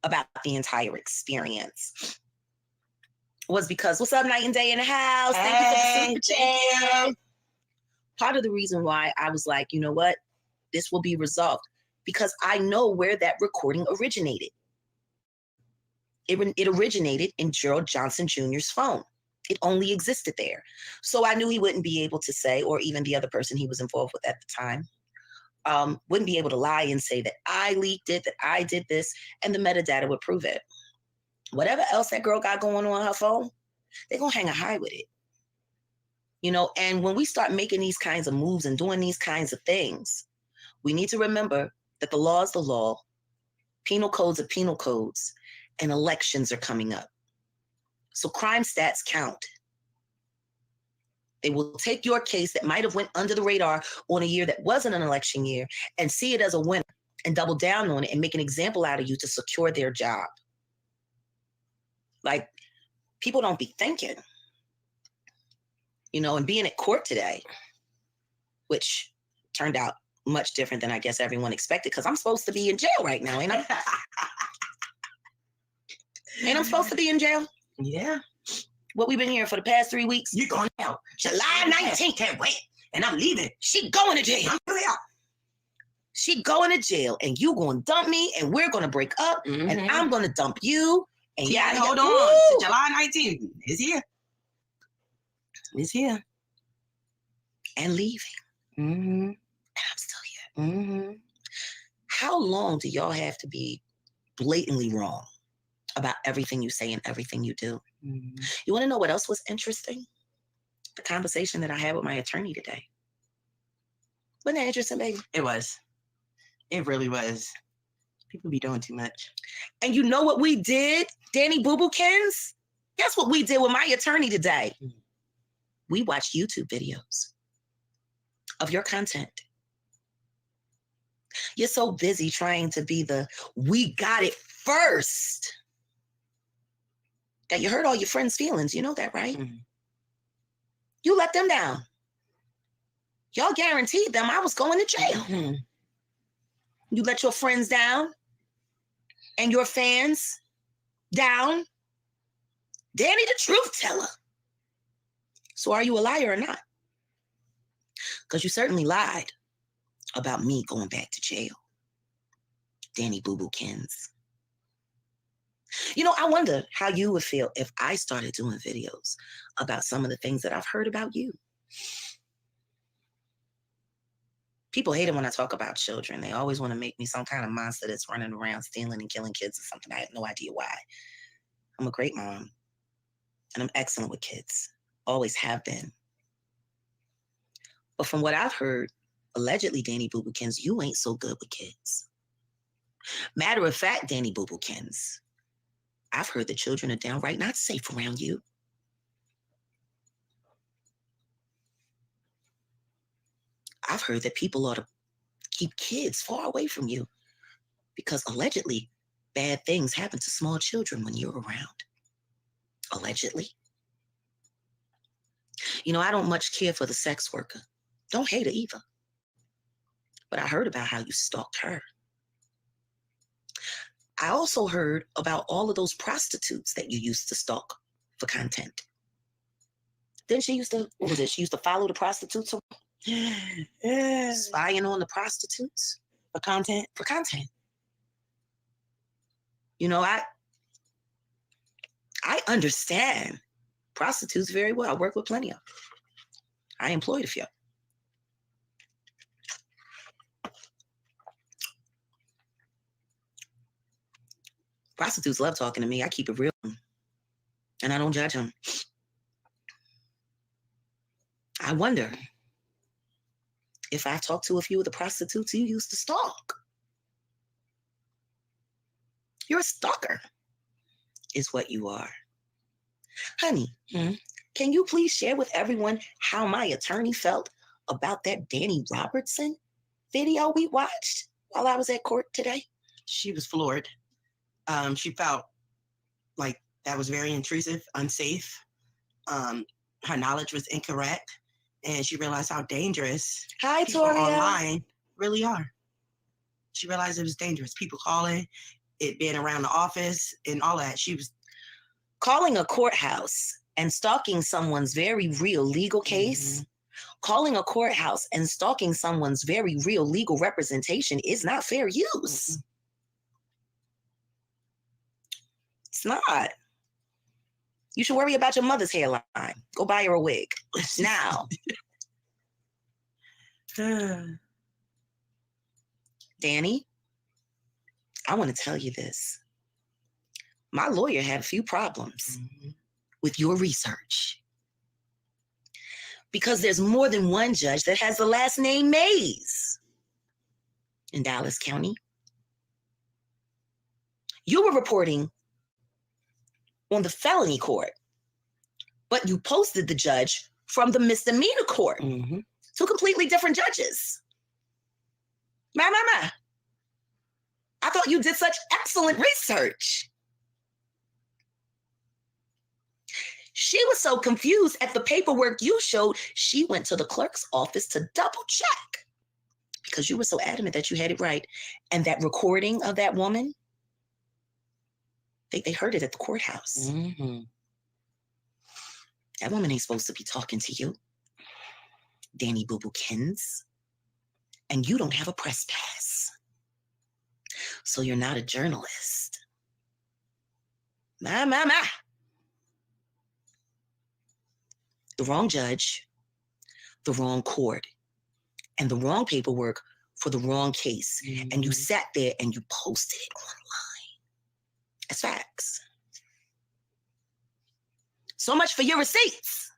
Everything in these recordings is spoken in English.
about the entire experience was because, what's up, Night and Day in the house? Thank you for the super chat. Part of the reason why I was like, you know what, this will be resolved, because I know where that recording originated. It originated in Gerald Johnson Jr.'s phone. It only existed there. So I knew he wouldn't be able to say, or even the other person he was involved with at the time, wouldn't be able to lie and say that I leaked it, that I did this, and the metadata would prove it. Whatever else that girl got going on her phone, they're going to hang a high with it. You know, and when we start making these kinds of moves and doing these kinds of things, we need to remember that the law is the law, penal codes are penal codes, and elections are coming up. So crime stats count. They will take your case that might have went under the radar on a year that wasn't an election year and see it as a winner and double down on it and make an example out of you to secure their job. Like, people don't be thinking, you know, and being at court today, which turned out much different than I guess everyone expected, because I'm supposed to be in jail right now, ain't I? Ain't I supposed to be in jail? Yeah. What we've been hearing for the past 3 weeks? You're going out. July 19th. Can't wait. And I'm leaving. She going to jail. I'm going out. She going to jail, and you going to dump me, and we're going to break up, and I'm going to dump you. And yeah, hold on. July 19th. It's here. It's here. And leaving. And I'm still here. How long do y'all have to be blatantly wrong about everything you say and everything you do? You want to know what else was interesting? The conversation that I had with my attorney today. Wasn't that interesting, baby? It was. It really was. People be doing too much. And you know what we did, Danny Boo-Boo-Kins? Guess what we did with my attorney today? We watched YouTube videos of your content. You're so busy trying to be the we got it first that you hurt all your friends' feelings. You know that, right? You let them down. Y'all guaranteed them I was going to jail. You let your friends down and your fans down. Danny the truth teller. So are you a liar or not? Because you certainly lied about me going back to jail. Danny Boo-Boo-Kins. You know, I wonder how you would feel if I started doing videos about some of the things that I've heard about you. People hate it when I talk about children. They always want to make me some kind of monster that's running around stealing and killing kids or something. I have no idea why. I'm a great mom, and I'm excellent with kids. Always have been. But from what I've heard, allegedly, Danny Boo-Boo-Kins, you ain't so good with kids. Matter of fact, Danny Boo-Boo-Kins, I've heard that children are downright not safe around you. I've heard that people ought to keep kids far away from you because allegedly bad things happen to small children when you're around. Allegedly. You know, I don't much care for the sex worker. Don't hate her either. But I heard about how you stalked her. I also heard about all of those prostitutes that you used to stalk for content. Then she used to, what was it? She used to follow the prostitutes around? Spying on the prostitutes for content? For content. You know, I understand prostitutes very well. I work with plenty of them. I employed a few. Prostitutes love talking to me. I keep it real. And I don't judge them. I wonder if I've talked to a few of the prostitutes you used to stalk. You're a stalker, is what you are. Honey, can you please share with everyone how my attorney felt about that Danny Robertson video we watched while I was at court today? She was floored. She felt like that was very intrusive, unsafe. Her knowledge was incorrect, and she realized how dangerous people Toria. online really are. She realized it was dangerous. People calling, it being around the office and all that. She was calling a courthouse and stalking someone's very real legal case. Calling a courthouse and stalking someone's very real legal representation is not fair use. It's not. You should worry about your mother's hairline. Go buy her a wig now. Danny, I want to tell you this. My lawyer had a few problems with your research. Because there's more than one judge that has the last name Mays in Dallas County. You were reporting on the felony court, but you posted the judge from the misdemeanor court. Two completely different judges. Ma. I thought you did such excellent research. She was so confused at the paperwork you showed, she went to the clerk's office to double check because you were so adamant that you had it right. And that recording of that woman, they heard it at the courthouse. That woman ain't supposed to be talking to you, Danny Boo Boo Kins. And you don't have a press pass. So you're not a journalist. Ma. The wrong judge, the wrong court, and the wrong paperwork for the wrong case. And you sat there and you posted it online. That's facts. So much for your receipts.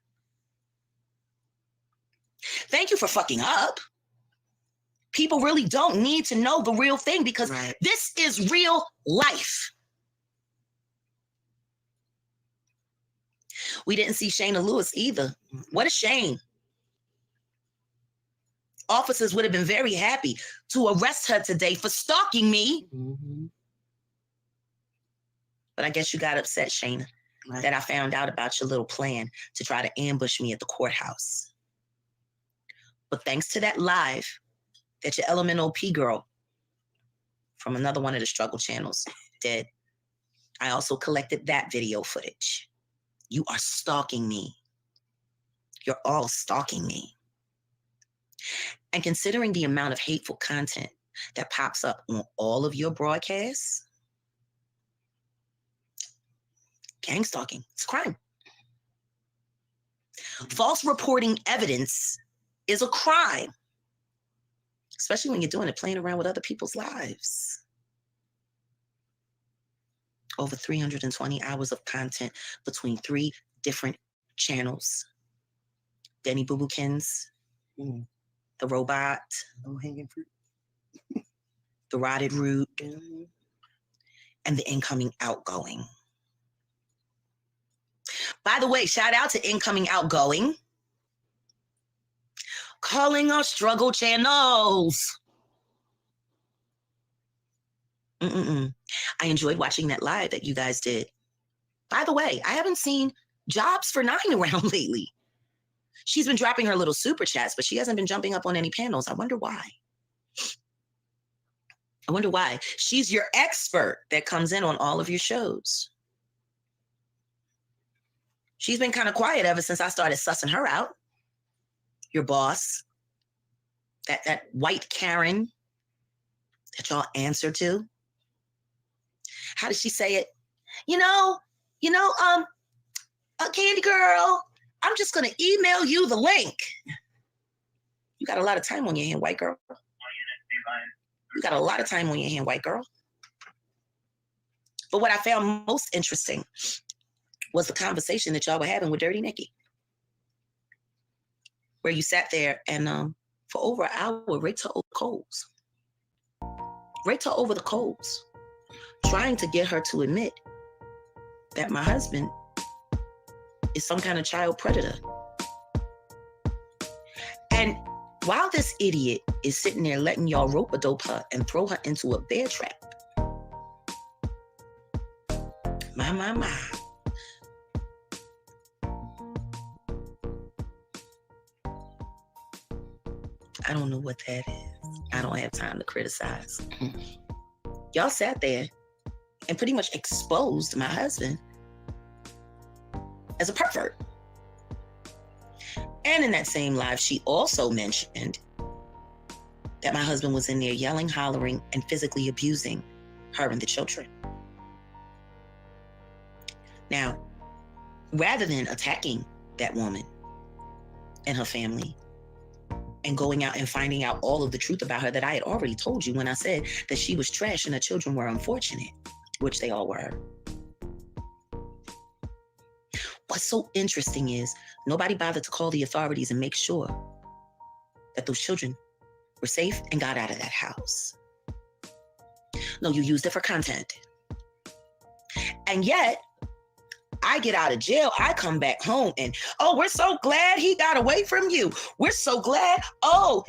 Thank you for fucking up. People really don't need to know the real thing because this is real life. We didn't see Shayna Lewis either. What a shame. Officers would have been very happy to arrest her today for stalking me. But I guess you got upset, Shayna, that I found out about your little plan to try to ambush me at the courthouse. But thanks to that live that your LMNOP girl from another one of the struggle channels did, I also collected that video footage. You are stalking me. You're all stalking me. And considering the amount of hateful content that pops up on all of your broadcasts, gang stalking, it's a crime. False reporting evidence is a crime, especially when you're doing it playing around with other people's lives. Over 320 hours of content between 3 different channels. Danny Boo Boo Kins, the robot, hanging fruit, the rotted root, and the incoming outgoing. By the way, shout out to incoming outgoing. Calling our struggle channels. I enjoyed watching that live that you guys did. By the way, I haven't seen Jobs for 9 around lately. She's been dropping her little super chats, but she hasn't been jumping up on any panels. I wonder why. She's your expert that comes in on all of your shows. She's been kind of quiet ever since I started sussing her out. Your boss, that white Karen that y'all answer to. How does she say it? Candy girl, I'm just going to email you the link. You got a lot of time on your hand, white girl. You got a lot of time on your hand, white girl. But what I found most interesting was the conversation that y'all were having with Dirty Nikki, where you sat there and for over an hour, raked her over the coals. Raked her over the coals, trying to get her to admit that my husband is some kind of child predator. And while this idiot is sitting there letting y'all rope-a-dope her and throw her into a bear trap, my. I don't know what that is. I don't have time to criticize. Y'all sat there and pretty much exposed my husband as a pervert. And in that same live, she also mentioned that my husband was in there yelling, hollering, and physically abusing her and the children. Now, rather than attacking that woman and her family and going out and finding out all of the truth about her that I had already told you when I said that she was trash and her children were unfortunate, which they all were. What's so interesting is nobody bothered to call the authorities and make sure that those children were safe and got out of that house. No, you used it for content. And yet, I get out of jail, I come back home and, oh, we're so glad he got away from you. We're so glad. Oh,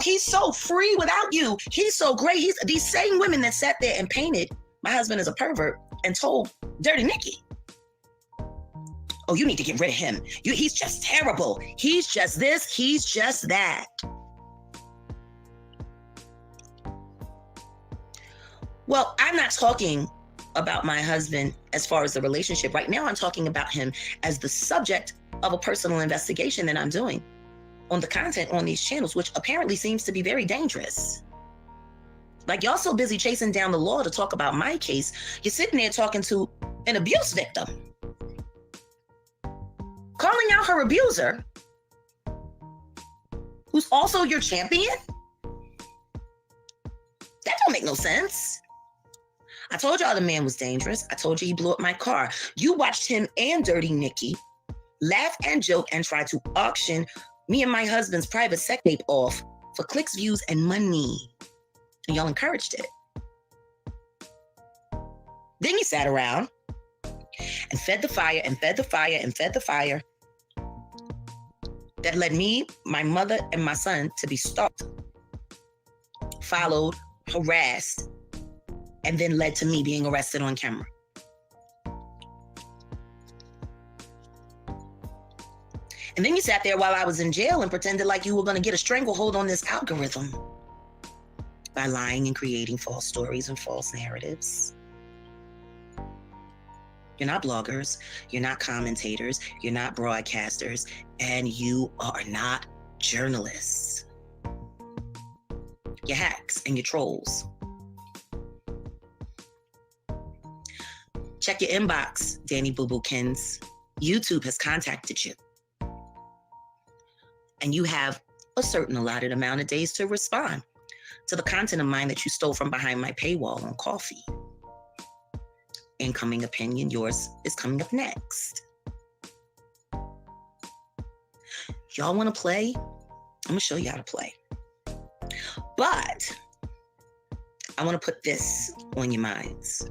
he's so free without you. He's so great. These same women that sat there and painted my husband as a pervert and told Dirty Nikki, oh, you need to get rid of him. He's just terrible. He's just this. He's just that. Well, I'm not talking about my husband as far as the relationship. Right now, I'm talking about him as the subject of a personal investigation that I'm doing on the content on these channels, which apparently seems to be very dangerous. Like, y'all so busy chasing down the law to talk about my case, you're sitting there talking to an abuse victim, calling out her abuser, who's also your champion? That don't make no sense. I told y'all the man was dangerous. I told you he blew up my car. You watched him and Dirty Nikki laugh and joke and try to auction me and my husband's private sex tape off for clicks, views, and money. And y'all encouraged it. Then you sat around and fed the fire and fed the fire and fed the fire that led me, my mother, and my son to be stalked, followed, harassed, and then led to me being arrested on camera. And then you sat there while I was in jail and pretended like you were going to get a stranglehold on this algorithm by lying and creating false stories and false narratives. You're not bloggers, you're not commentators, you're not broadcasters, and you are not journalists. You're hacks and you're trolls. Check your inbox, Danny Boo Boo Kins. YouTube has contacted you. And you have a certain allotted amount of days to respond to the content of mine that you stole from behind my paywall on Coffee. Incoming opinion, yours is coming up next. Y'all want to play? I'm going to show you how to play. But I want to put this on your minds.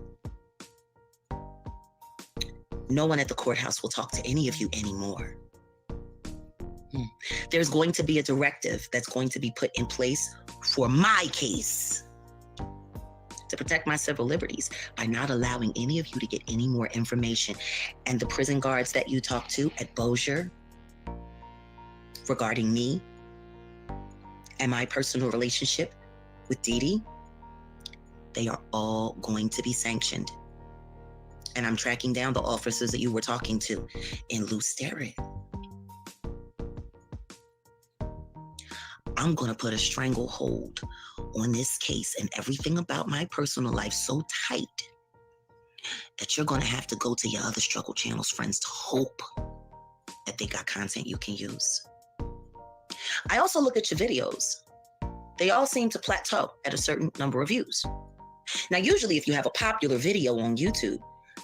No one at the courthouse will talk to any of you anymore. There's going to be a directive that's going to be put in place for my case to protect my civil liberties by not allowing any of you to get any more information. And the prison guards that you talk to at Bossier regarding me and my personal relationship with Dee Dee, they are all going to be sanctioned. And I'm tracking down the officers that you were talking to in Lew Sterrett. I'm going to put a stranglehold on this case and everything about my personal life so tight that you're going to have to go to your other struggle channels friends to hope that they got content you can use. I also look at your videos. They all seem to plateau at a certain number of views. Now, usually if you have a popular video on YouTube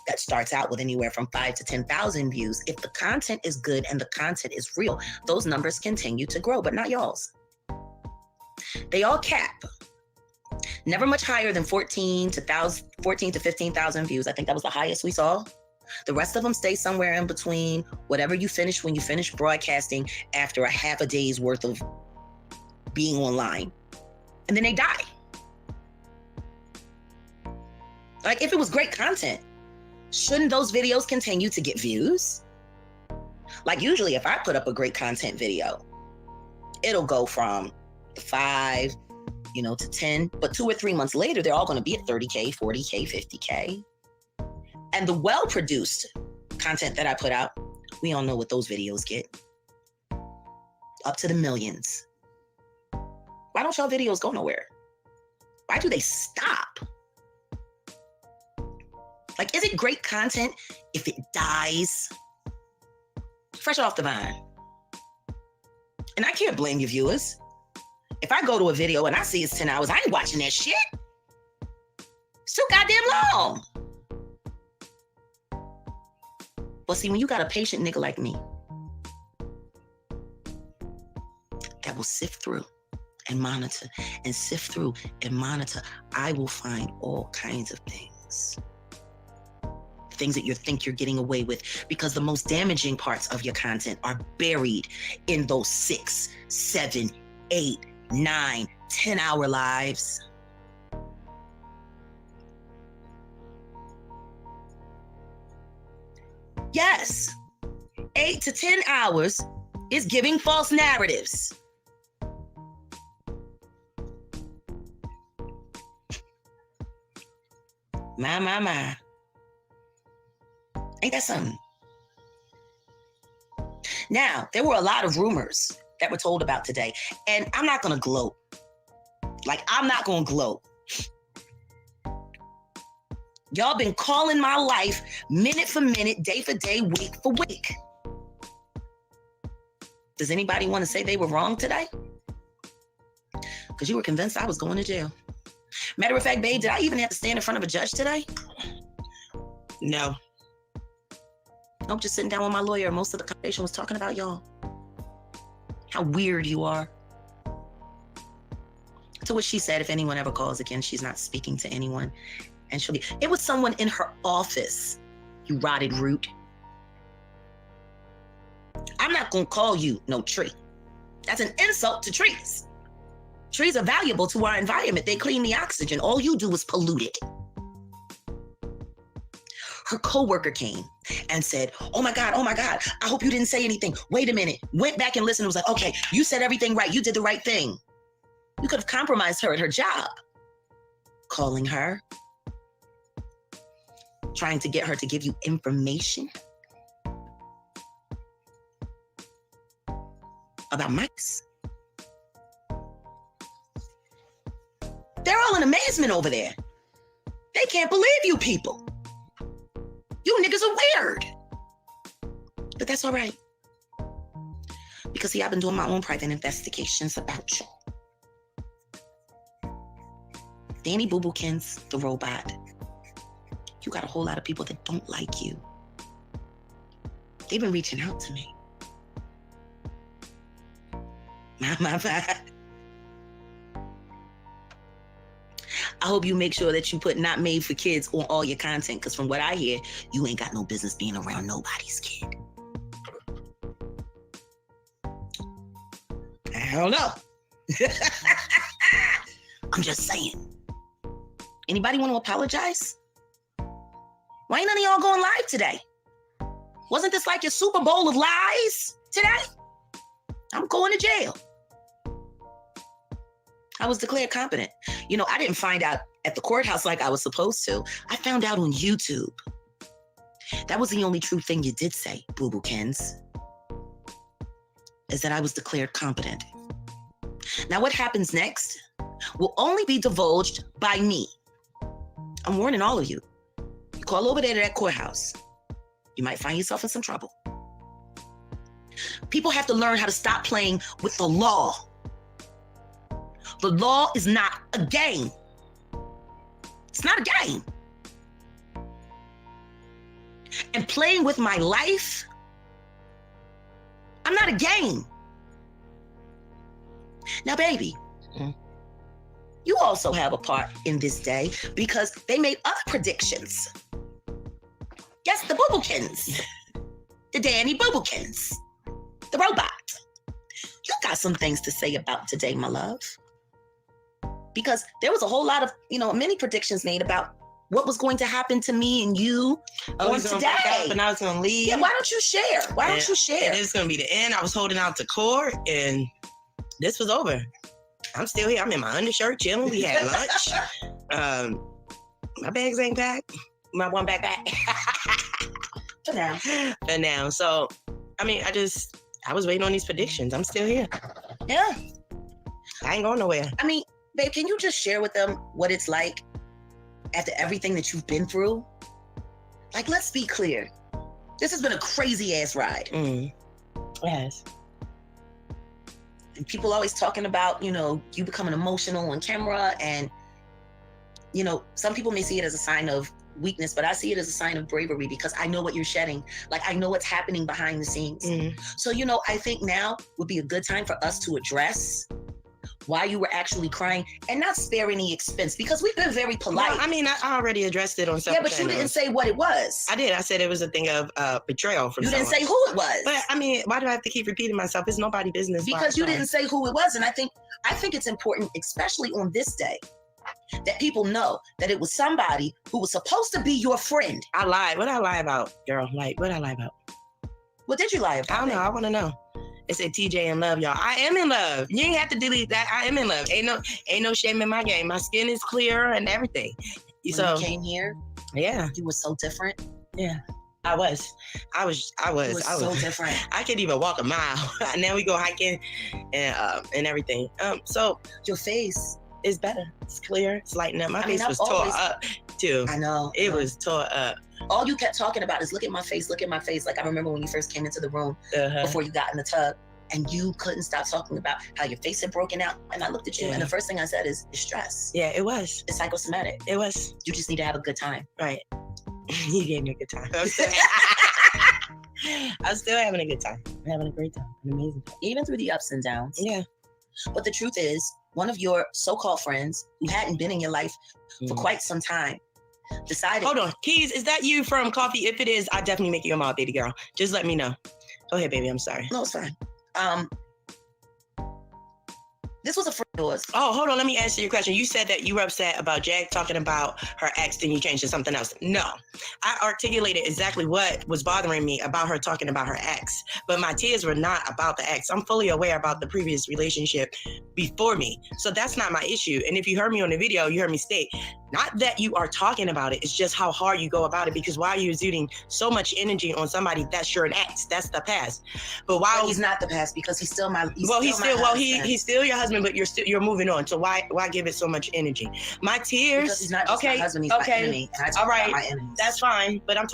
that starts out with anywhere from 5,000 to 10,000 views, if the content is good and the content is real, those numbers continue to grow, but not y'all's. They all cap. Never much higher than 14 to 15,000 views. I think that was the highest we saw. The rest of them stay somewhere in between whatever you finish when you finish broadcasting after a half a day's worth of being online. And then they die. Like, if it was great content, shouldn't those videos continue to get views? Like, usually if I put up a great content video, it'll go from 5, to 10, but 2 or 3 months later, they're all going to be at 30K, 40K, 50K. And the well-produced content that I put out, we all know what those videos get. Up to the millions. Why don't y'all videos go nowhere? Why do they stop? Like, is it great content if it dies fresh off the vine? And I can't blame you viewers. If I go to a video and I see it's 10 hours, I ain't watching that shit. It's too goddamn long. Well, see, when you got a patient nigga like me that will sift through and monitor and sift through and monitor, I will find all kinds of things. Things that you think you're getting away with, because the most damaging parts of your content are buried in those 6, 7, 8, 9, 10-hour lives. Yes, 8 to 10 hours is giving false narratives. My. Ain't that something? Now, there were a lot of rumors that were told about today, and I'm not going to gloat. Like, I'm not going to gloat. Y'all been calling my life minute for minute, day for day, week for week. Does anybody want to say they were wrong today? Because you were convinced I was going to jail. Matter of fact, babe, did I even have to stand in front of a judge today? No. Nope, just sitting down with my lawyer. Most of the conversation was talking about y'all. How weird you are. To which she said, if anyone ever calls again, she's not speaking to anyone. And she'll be, it was someone in her office, you rotted root. I'm not gonna call you no tree. That's an insult to trees. Trees are valuable to our environment. They clean the oxygen. All you do is pollute it. Her coworker came and said, oh my God, I hope you didn't say anything. Wait a minute. Went back and listened and was like, okay, you said everything right. You did the right thing. You could have compromised her at her job. Calling her, trying to get her to give you information about mice. They're all in amazement over there. They can't believe you people. You niggas are weird. But that's all right. Because see, I've been doing my own private investigations about you. Danny Boo-Bookins, the robot. You got a whole lot of people that don't like you. They've been reaching out to me. My. I hope you make sure that you put not made for kids on all your content, because from what I hear, you ain't got no business being around nobody's kid. I don't know. I'm just saying. Anybody want to apologize? Why ain't none of y'all going live today? Wasn't this like your Super Bowl of lies today? I'm going to jail. I was declared competent. You know, I didn't find out at the courthouse like I was supposed to. I found out on YouTube. That was the only true thing you did say, Boo-Bookins, is that I was declared competent. Now, what happens next will only be divulged by me. I'm warning all of you. You call over there to that courthouse, you might find yourself in some trouble. People have to learn how to stop playing with the law. The law is not a game. It's not a game. And playing with my life, I'm not a game. Now, baby, you also have a part in this day because they made other predictions. Yes, the Boo-Bookins, the Danny Boo-Bookins, the robot. You got some things to say about today, my love. Because there was a whole lot of, many predictions made about what was going to happen to me and you on today. And I was going to leave. Yeah, why don't you share? And it's going to be the end. I was holding out to court and this was over. I'm still here. I'm in my undershirt chilling. We had lunch. My bags ain't packed. my one back. For now. For now. So, I mean, I was waiting on these predictions. I'm still here. Yeah. I ain't going nowhere. I mean, babe, can you just share with them what it's like after everything that you've been through? Like, let's be clear. This has been a crazy ass ride. Yes. And people always talking about, you know, you becoming emotional on camera, and, you know, some people may see it as a sign of weakness, but I see it as a sign of bravery, because I know what you're shedding. Like, I know what's happening behind the scenes. So, you know, I think now would be a good time for us to address why you were actually crying, and not spare any expense, because we've been very polite. Well, I mean, I already addressed it on several but you channels. didn't say what it was. I did. I said it was a thing of betrayal from someone. You didn't say who it was. But I mean, why do I have to keep repeating myself? It's nobody's business. Because you didn't say who it was. And I think it's important, especially on this day, that people know that it was somebody who was supposed to be your friend. I lied. What did I lie about, girl? Like, what did I lie about? What did you lie about? I don't know. I want to know. It said TJ in love, y'all. I am in love. You ain't have to delete that. I am in love. Ain't no shame in my game. My skin is clear and everything. When you came here, yeah, you were so different. Yeah, I was so different. I could even walk a mile. Now we go hiking and everything. So your face is better. It's clear. It's lighting up. My face was tore up too. I know. It was tore up. All you kept talking about is look at my face, look at my face. Like, I remember when you first came into the room before you got in the tub, and you couldn't stop talking about how your face had broken out. And I looked at you, and the first thing I said is, it's stress. Yeah, it was. It's psychosomatic. It was. You just need to have a good time. Right. You gave me a good time. I'm still having a good time. I'm having a great time. An amazing time. Even through the ups and downs. Yeah. But the truth is, one of your so-called friends who hadn't been in your life for quite some time decided. Hold on. Keys, is that you from Coffee? If it is, I definitely make you a mom, baby girl. Just let me know. Go ahead, baby. I'm sorry. No, it's fine. This was a friend of yours. Oh, hold on. Let me answer your question. You said that you were upset about Jag talking about her ex, then you changed to something else. No. I articulated exactly what was bothering me about her talking about her ex, but my tears were not about the ex. I'm fully aware about the previous relationship before me. So that's not my issue. And if you heard me on the video, you heard me state, not that you are talking about it, it's just how hard you go about it, because why are you exuding so much energy on somebody that's your ex? That's the past. But while he's not the past, because he's still my he's still your husband, but you're moving on. So why give it so much energy? My tears. Because he's not just my husband, he's my enemy. And I talk about my enemies. That's fine. But I'm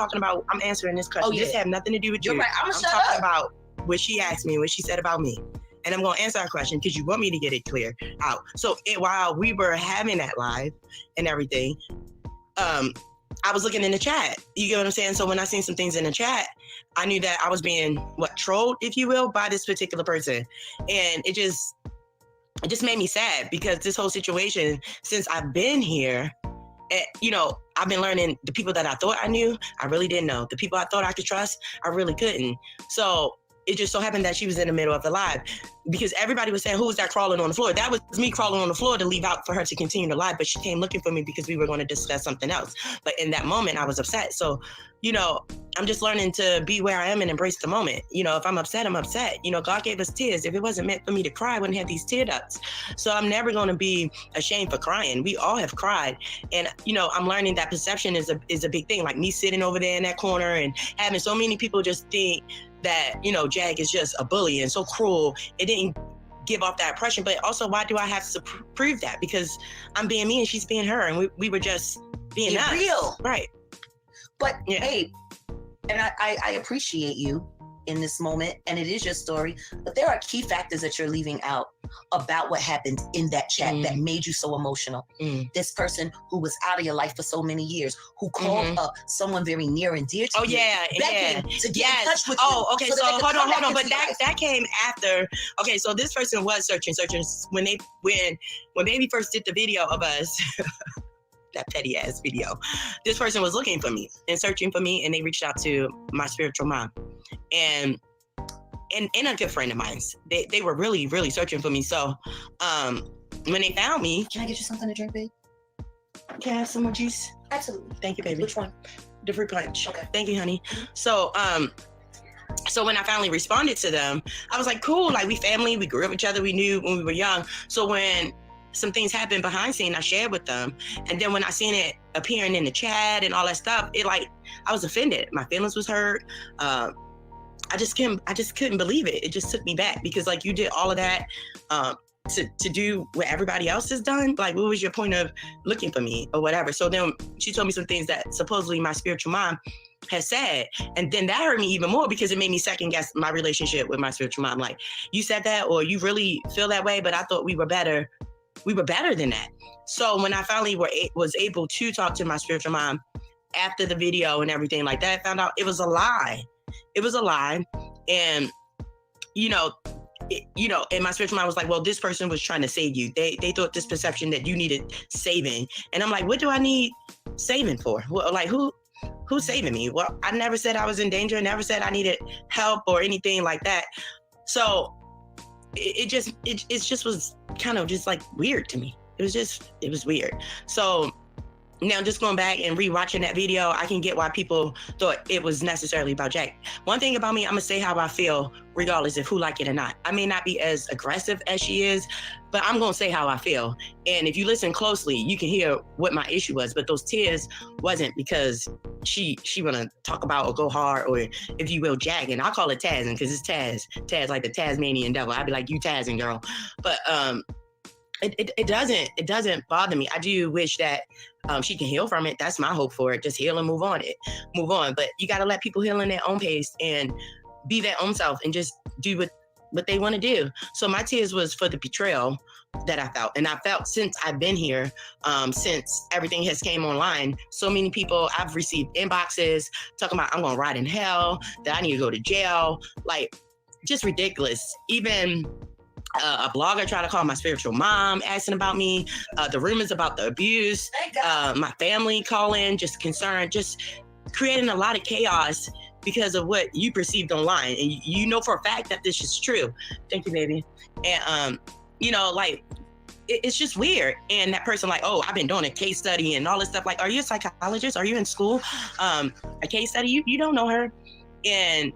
answering this question. This have nothing to do with you. You're right. I'm talking about what she asked me, what she said about me. And I'm going to answer our question because you want me to get it clear out. So while we were having that live and everything, I was looking in the chat. You get what I'm saying? So when I seen some things in the chat, I knew that I was being trolled, if you will, by this particular person. And it just made me sad, because this whole situation, since I've been here, I've been learning the people that I thought I knew, I really didn't know. The people I thought I could trust, I really couldn't. So it just so happened that she was in the middle of the live, because everybody was saying, who was that crawling on the floor? That was me crawling on the floor to leave out for her to continue to live, but she came looking for me because we were going to discuss something else. But in that moment, I was upset. So, I'm just learning to be where I am and embrace the moment. If I'm upset, I'm upset. God gave us tears. If it wasn't meant for me to cry, I wouldn't have these tear ducts. So I'm never going to be ashamed for crying. We all have cried. And, I'm learning that perception is a big thing. Like me sitting over there in that corner and having so many people just think that, Jag is just a bully and so cruel. It didn't give off that impression. But also, why do I have to prove that? Because I'm being me and she's being her, and we were just being us. Real. Right. But hey, and I appreciate you in this moment, and it is your story, but there are key factors that you're leaving out about what happened in that chat that made you so emotional. This person who was out of your life for so many years, who called up someone very near and dear to you, begging to get in touch with you. Oh, okay, so hold on. But that came after. Okay, so this person was searching when baby first did the video of us. That petty ass video. This person was looking for me and searching for me, and they reached out to my spiritual mom and a good friend of mine. They were really, really searching for me. So when they found me, can I get you something to drink, babe? Can I have some more juice? Absolutely. Thank you, baby. Which one? The fruit punch. Okay. Thank you, honey. So when I finally responded to them, I was like, cool, like we family, we grew up with each other, we knew when we were young. So when some things happened behind scene. I shared with them. And then when I seen it appearing in the chat and all that stuff, I was offended. My feelings was hurt. I just couldn't believe it. It just took me back because like you did all of that to do what everybody else has done. Like, what was your point of looking for me or whatever? So then she told me some things that supposedly my spiritual mom has said. And then that hurt me even more because it made me second guess my relationship with my spiritual mom. Like, you said that, or you really feel that way, but I thought we were better than that. So when I finally was able to talk to my spiritual mom after the video and everything like that, I found out it was a lie. It was a lie. And, and my spiritual mom was like, well, this person was trying to save you. They thought this perception that you needed saving. And I'm like, what do I need saving for? Well, like, who's saving me? Well, I never said I was in danger. I never said I needed help or anything like that. So it just was kind of just like weird to me. It was weird. So now just going back and rewatching that video, I can get why people thought it was necessarily about Jack. One thing about me, I'm gonna say how I feel regardless of who like it or not. I may not be as aggressive as she is, but I'm gonna say how I feel. And if you listen closely, you can hear what my issue was, but those tears wasn't because she wanna talk about or go hard or, if you will, jagging. I call it tazzing because it's Taz like the Tasmanian devil. I'd be like, you tazzing, girl. But it doesn't bother me. I do wish that she can heal from it. That's my hope for it. Just heal and move on. But you got to let people heal in their own pace and be their own self and just do what they want to do. So my tears was for the betrayal that I felt. And I felt since I've been here, since everything has came online, so many people, I've received inboxes talking about I'm going to rot in hell, that I need to go to jail. Like, just ridiculous. Even a blogger tried to call my spiritual mom, asking about me, the rumors about the abuse, my family calling, just concerned, just creating a lot of chaos because of what you perceived online. And you know for a fact that this is true. Thank you, baby. And, like, it's just weird. And that person like, oh, I've been doing a case study and all this stuff. Like, are you a psychologist? Are you in school? A case study? You don't know her. And,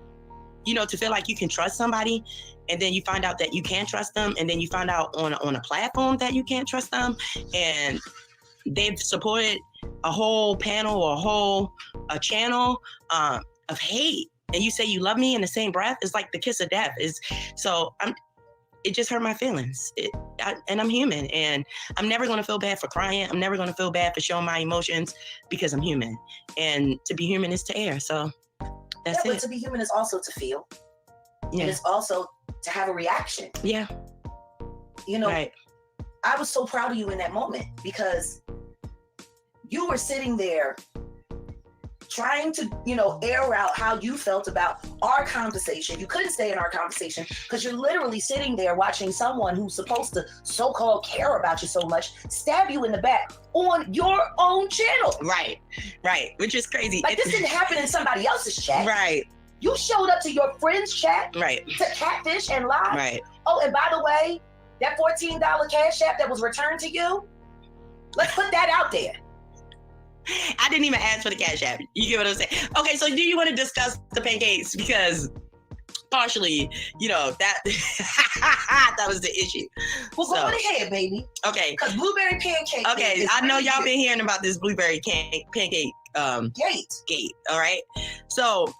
to feel like you can trust somebody and then you find out that you can't trust them, and then you find out on a platform that you can't trust them, and they've supported a whole panel or a channel of hate, and you say you love me in the same breath. It's like the kiss of death. It just hurt my feelings. And I'm human, and I'm never going to feel bad for crying. I'm never going to feel bad for showing my emotions because I'm human, and to be human is to err. So that's it. But to be human is also to feel. Yeah. And it's also to have a reaction. Yeah. Right. I was so proud of you in that moment because you were sitting there trying to, air out how you felt about our conversation. You couldn't stay in our conversation because you're literally sitting there watching someone who's supposed to so-called care about you so much stab you in the back on your own channel. Right. Which is crazy. Like, this didn't happen in somebody else's chat. Right. You showed up to your friend's chat right. to catfish and lie. Right. Oh, and by the way, that $14 Cash App that was returned to you, let's put that out there. I didn't even ask for the Cash App. You get what I'm saying? Okay, so do you want to discuss the pancakes? Because partially, that that was the issue. Well, go ahead, baby. Okay. Because blueberry pancake. Okay, I know y'all been hearing about this blueberry pancake gate. All right. So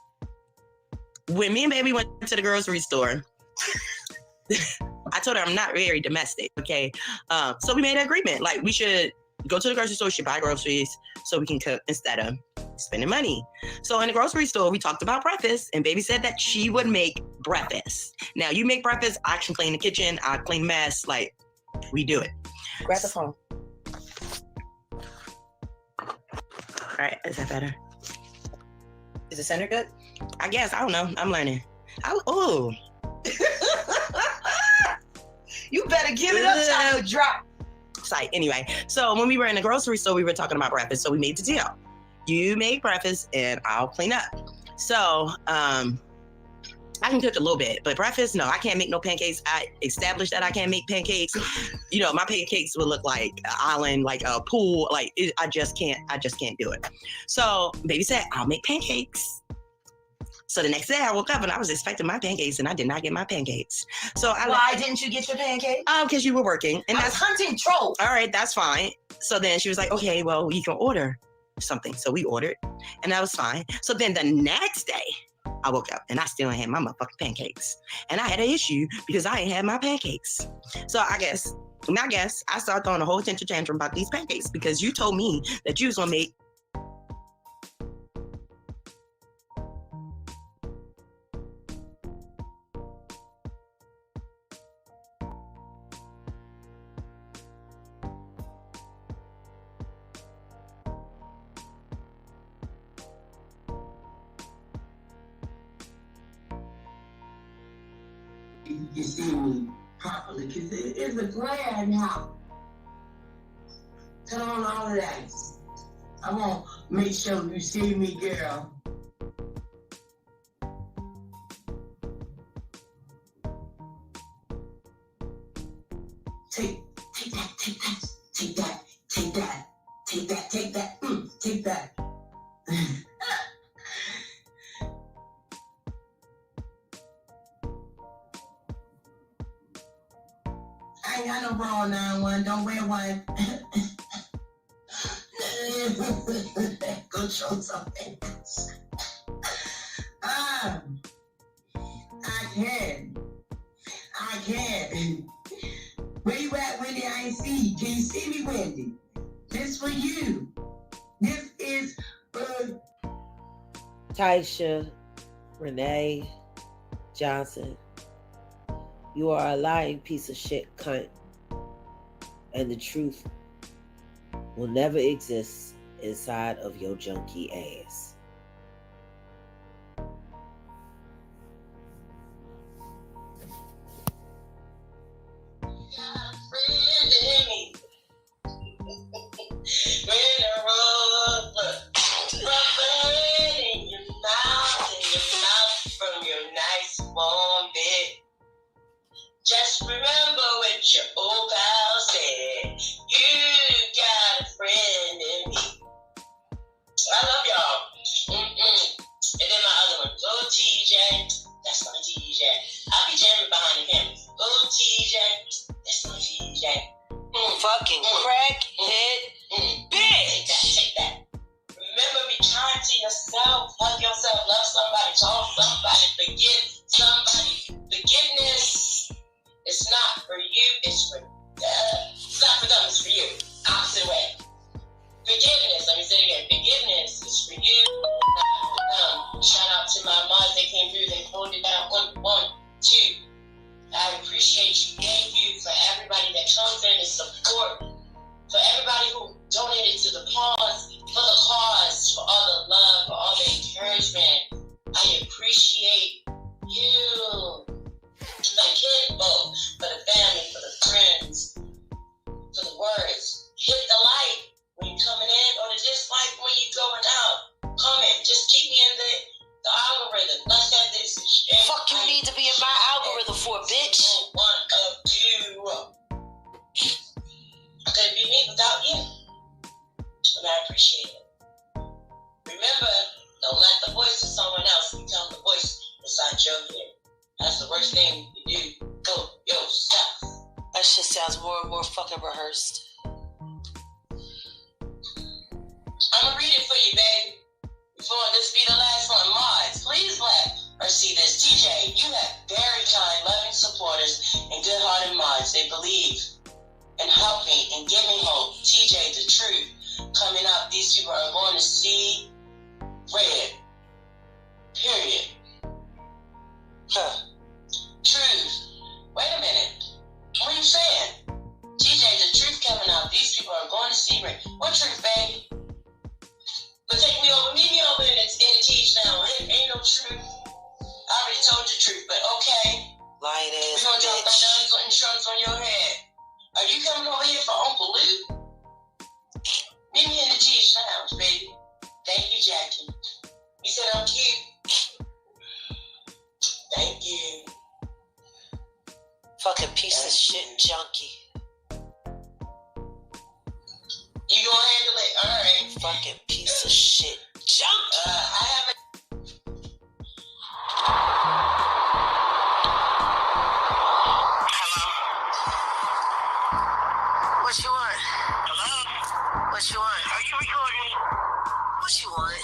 when me and baby went to the grocery store, I told her I'm not very domestic. Okay. So we made an agreement. Like, we should go to the grocery store, should buy groceries so we can cook instead of spending money. So in the grocery store, we talked about breakfast, and baby said that she would make breakfast. Now, you make breakfast, I can clean the kitchen, I clean mess, like, we do it. Grab the phone. All right, is that better? Is the center good? I guess, I don't know, I'm learning. Oh. You better give it up, child. Drop. Site. Anyway, so when we were in the grocery store, we were talking about breakfast. So we made the deal. You make breakfast and I'll clean up. So I can cook a little bit, but breakfast, no, I can't make no pancakes. I established that I can't make pancakes. My pancakes would look like an island, like a pool. Like, I just can't do it. So baby said, I'll make pancakes. So the next day I woke up and I was expecting my pancakes and I did not get my pancakes. So Why didn't you get your pancakes? Because you were working. And I was hunting trolls. All right, that's fine. So then she was like, okay, well, you can order something. So we ordered and that was fine. So then the next day I woke up and I still ain't had my motherfucking pancakes. And I had an issue because I ain't had my pancakes. So I guess I started throwing a whole tantrum about these pancakes because you told me that you was going to make you can see me properly because it is a glare now. Turn on all of that. I want to make sure you see me, girl. Take that. I ain't got no bra on 9-1. Don't wear one. Go show something. I can. Where you at, Wendy? I ain't see you. Can you see me, Wendy? This for you. This is for Taisha Renee Johnson. You are a lying piece of shit cunt. And the truth will never exist inside of your junkie ass. Just remember what your old pal said. You got a friend in me. I love y'all. And then my other one, go TJ. That's my TJ. I'll be jamming behind the camera. Go TJ. That's my TJ. Fucking crackhead bitch. Take that. Remember, be kind to yourself. Hug yourself. Love somebody. Call somebody. Forgive somebody. Forgiveness. It's not for you, it's for it's not for them, it's for you. Opposite way. Forgiveness, let me say it again. Forgiveness is for you, not for them. Shout out to my moms that came through, they pulled it down. 1, 2. I appreciate you. Thank you for everybody that comes in and support. For everybody who donated to the cause, for the cause, for all the love, for all the encouragement. I appreciate you. For the kinfolk, for the family, for the friends, for the words. Hit the like when you're coming in, or the dislike when you're going out. Comment. Just keep me in the algorithm. Let's have this exchange. Fuck you need to be in my algorithm for, bitch. One of you. I couldn't be me without you. And I appreciate it. Remember, don't let the voice of someone else become the voice inside your head. That's the worst thing you do. Go yourself. That shit sounds more and more fucking rehearsed. I'm gonna read it for you, baby. Before this be the last one. Mods, please let her see this. TJ, you have very kind, loving supporters and good-hearted mods. They believe and help me and give me hope. TJ, the truth. Coming up, these people are going to see red. Period. Truth. Wait a minute. What are you saying? TJ, the truth coming out. These people are going to see red. What truth, baby? But take me over. Meet me over in the teach now. Ain't no truth. I already told you the truth, but okay. Lying ass We're going to drop bitch. diamonds and drums on your head. Are you coming over here for Uncle Luke? Meet me in the teach lounge, baby. Thank you, Jackie. You said I'm cute. Thank you. Fucking piece of shit junkie. You gonna handle it? All right. Fucking piece of shit junkie. I you want?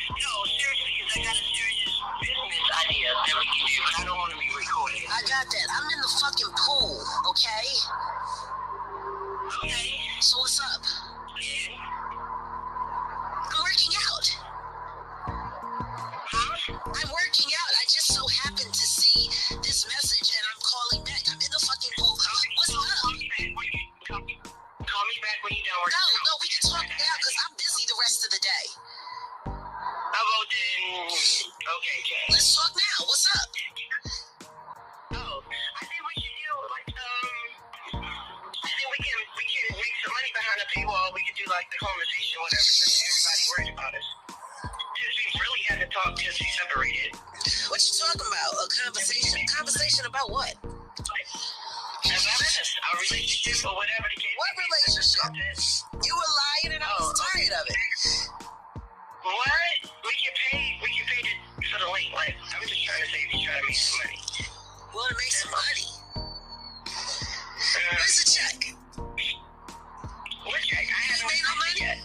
No, seriously, because I got a serious business idea that we can do, but I don't want to be recorded. I got that. I'm in the fucking pool, okay? Okay. So what's up? Yeah. I'm working out. Huh? I'm working out. I just so happened to see this message and I'm calling back. I'm in the fucking pool. What's up? Call me back when you're done working. No, we can talk now because I'm busy the rest of the day. How about then? Okay, Jay. Let's talk now. What's up? Oh, I think we should do like I think we can make some money behind the paywall. We can do like the conversation, whatever. Since everybody worried about us. Since we really had to talk since we separated. What you talking about? A conversation? Conversation about what? About us, our relationship or whatever the case. What relationship? You were lying and I was tired of it. What? We can pay for the link. Like, I'm just trying to say if you're trying to make some money. You want to make some money? Where's the check? What check? I haven't made no money yet.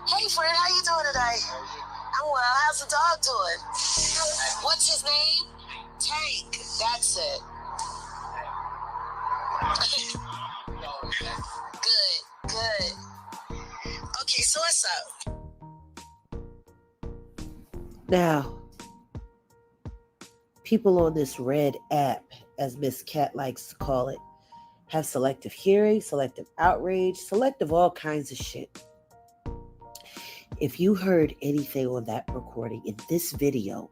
Hey friend, how you doing today? I'm well. How's the dog doing? What's his name? Tank. That's it. Good. Okay, so what's up? Now, people on this red app, as Miss Cat likes to call it, have selective hearing, selective outrage, selective all kinds of shit. If you heard anything on that recording in this video,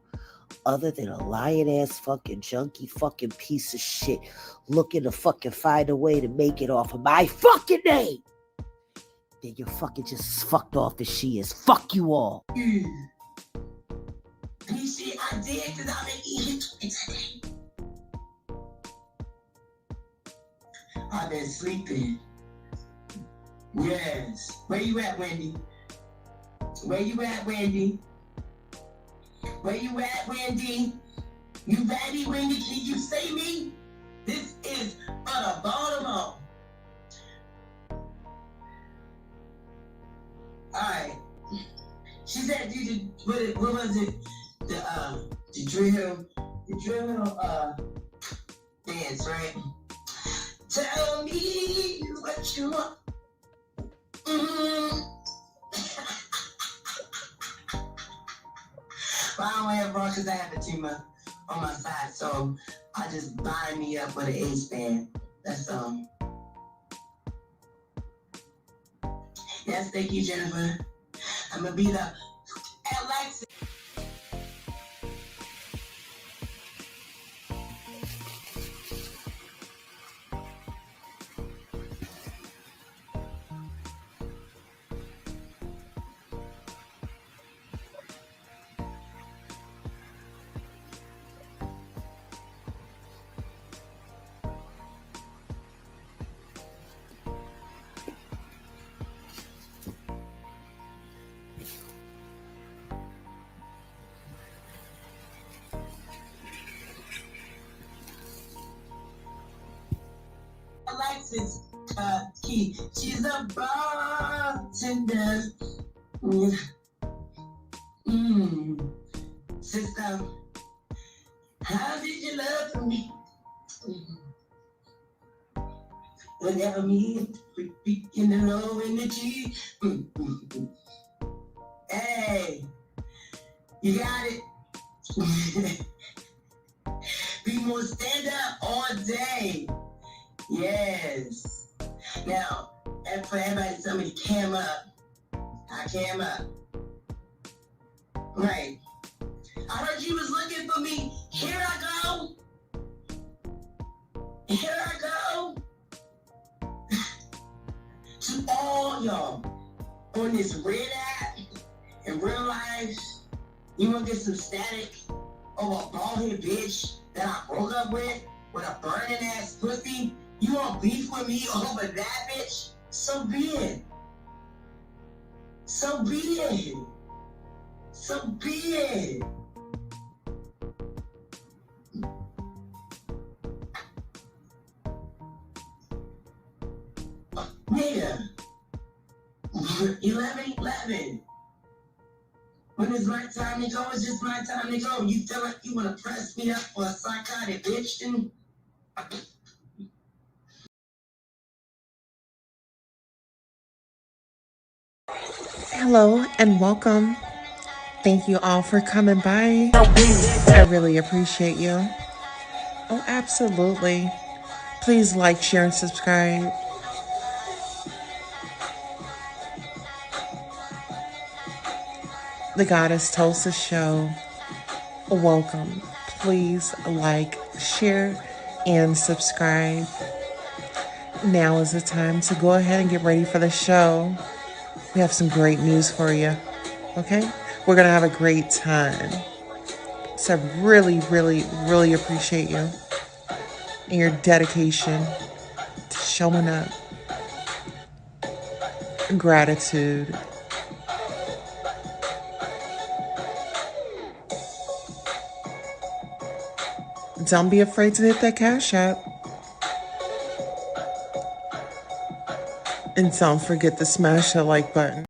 other than a lying-ass fucking junkie fucking piece of shit looking to fucking find a way to make it off of my fucking name, then you're fucking just as fucked off as she is. Fuck you all. You see, I did because I've been eating today. I've been sleeping. Yes. Where you at, Wendy? Where you at, Wendy? Where you at, Wendy? You ready, Wendy? Can you see me? This is unavoidable. Alright. She said you did, what was it? The drill dance, right? Tell me what you want. But I don't wear a bra because I have a tumor on my side, so I just bind me up with an ace band. That's Yes, thank you, Jennifer. I'm gonna be the Alexa. Alexis Key. She's a bartender. Sister, how did you love me? Whenever me in the low energy. Hey, you got it. Be more stand up all day. Yes. Now, for everybody, somebody cam up. I cam up. Right. I heard you was looking for me. Here I go. Here I go. To all y'all on this red app in real life, you want to get some static over a bald-headed bitch that I broke up with a burning ass pussy? You want beef with me over that bitch? So be it. So be it. So be it. Nigga. 11. When it's my time to go, it's just my time to go. You feel like you want to press me up for a psychotic bitch, then Hello and welcome. Thank you all for coming by. I really appreciate you. Oh, absolutely. Please like, share, and subscribe. The Goddess Tulsa Show. Welcome. Please like, share, and subscribe. Now is the time to go ahead and get ready for the show. We have some great news for you. Okay? We're going to have a great time. So I really, really, really appreciate you and your dedication to showing up. Gratitude. Don't be afraid to hit that Cash App. And don't forget to smash that like button.